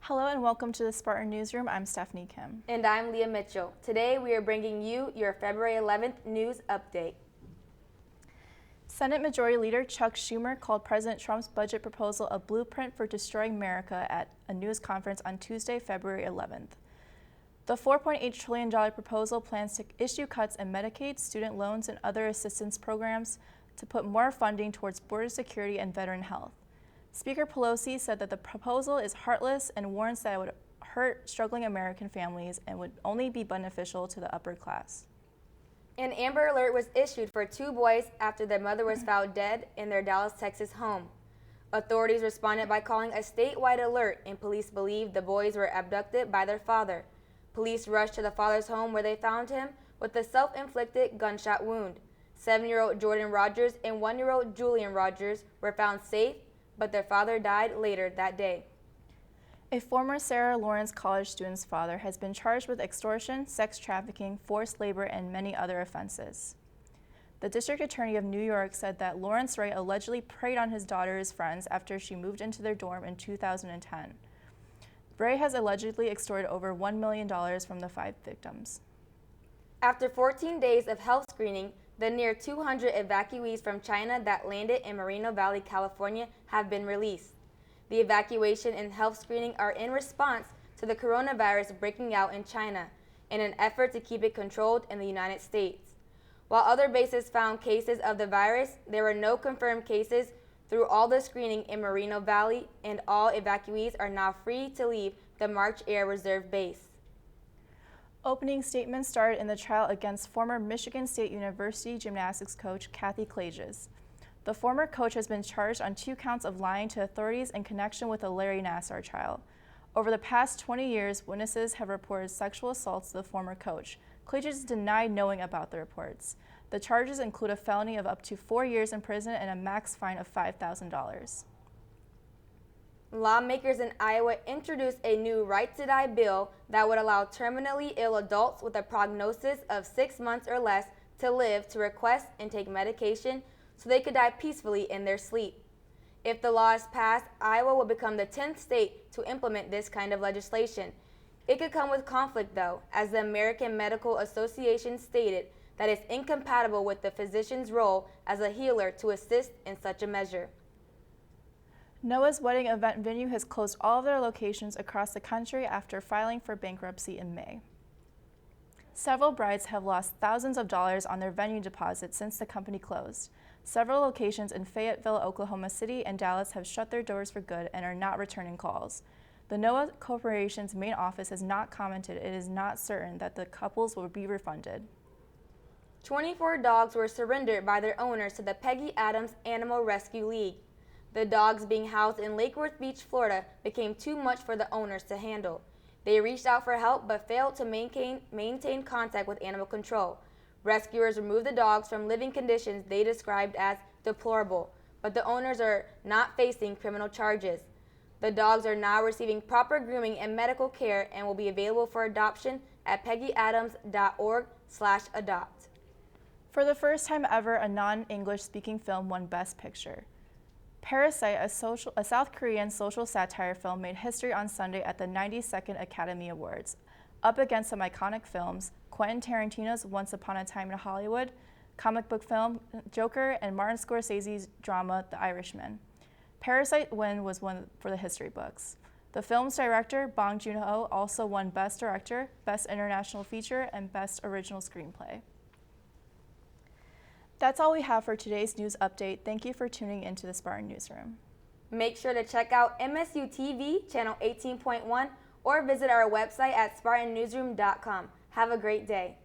Hello and welcome to the Spartan Newsroom. I'm Stephanie Kim. And I'm Leah Mitchell. Today we are bringing you your February 11th news update. Senate Majority Leader Chuck Schumer called President Trump's budget proposal a blueprint for destroying America at a news conference on Tuesday, February 11th. The $4.8 trillion proposal plans to issue cuts in Medicaid, student loans, and other assistance programs to put more funding towards border security and veteran health. Speaker Pelosi said that the proposal is heartless and warns that it would hurt struggling American families and would only be beneficial to the upper class. An Amber Alert was issued for two boys after their mother was found dead in their Dallas, Texas home. Authorities responded by calling a statewide alert, and police believe the boys were abducted by their father. Police rushed to the father's home where they found him with a self-inflicted gunshot wound. 7-year-old Jordan Rogers and 1-year-old Julian Rogers were found safe, but their father died later that day. A former Sarah Lawrence College student's father has been charged with extortion, sex trafficking, forced labor, and many other offenses. The district attorney of New York said that Lawrence Ray allegedly preyed on his daughter's friends after she moved into their dorm in 2010. Ray has allegedly extorted over $1 million from the 5 victims. After 14 days of health screening, the near 200 evacuees from China that landed in Moreno Valley, California have been released. The evacuation and health screening are in response to the coronavirus breaking out in China in an effort to keep it controlled in the United States. While other bases found cases of the virus, there were no confirmed cases through all the screening in Moreno Valley, and all evacuees are now free to leave the March Air Reserve Base. Opening statements started in the trial against former Michigan State University gymnastics coach Kathy Klages. The former coach has been charged on 2 counts of lying to authorities in connection with the Larry Nassar trial. Over the past 20 years, witnesses have reported sexual assaults to the former coach. Klages denied knowing about the reports. The charges include a felony of up to 4 years in prison and a max fine of $5,000. Lawmakers in Iowa introduced a new Right to Die bill that would allow terminally ill adults with a prognosis of 6 months or less to live to request and take medication so they could die peacefully in their sleep. If the law is passed, Iowa will become the 10th state to implement this kind of legislation. It could come with conflict, though, as the American Medical Association stated that it's incompatible with the physician's role as a healer to assist in such a measure. Noah's wedding event venue has closed all of their locations across the country after filing for bankruptcy in May. Several brides have lost thousands of dollars on their venue deposits since the company closed. Several locations in Fayetteville, Oklahoma City, and Dallas have shut their doors for good and are not returning calls. The Noah Corporation's main office has not commented. It is not certain that the couples will be refunded. 24 dogs were surrendered by their owners to the Peggy Adams Animal Rescue League. The dogs being housed in Lake Worth Beach, Florida, became too much for the owners to handle. They reached out for help but failed to maintain contact with animal control. Rescuers removed the dogs from living conditions they described as deplorable, but the owners are not facing criminal charges. The dogs are now receiving proper grooming and medical care and will be available for adoption at peggyadams.org/adopt. For the first time ever, a non-English speaking film won Best Picture. Parasite, a South Korean social satire film, made history on Sunday at the 92nd Academy Awards, up against some iconic films, Quentin Tarantino's Once Upon a Time in Hollywood, comic book film Joker, and Martin Scorsese's drama The Irishman. Parasite win was one for the history books. The film's director, Bong Joon-ho, also won Best Director, Best International Feature, and Best Original Screenplay. That's all we have for today's news update. Thank you for tuning into the Spartan Newsroom. Make sure to check out MSU TV, channel 18.1, or visit our website at SpartanNewsroom.com. Have a great day.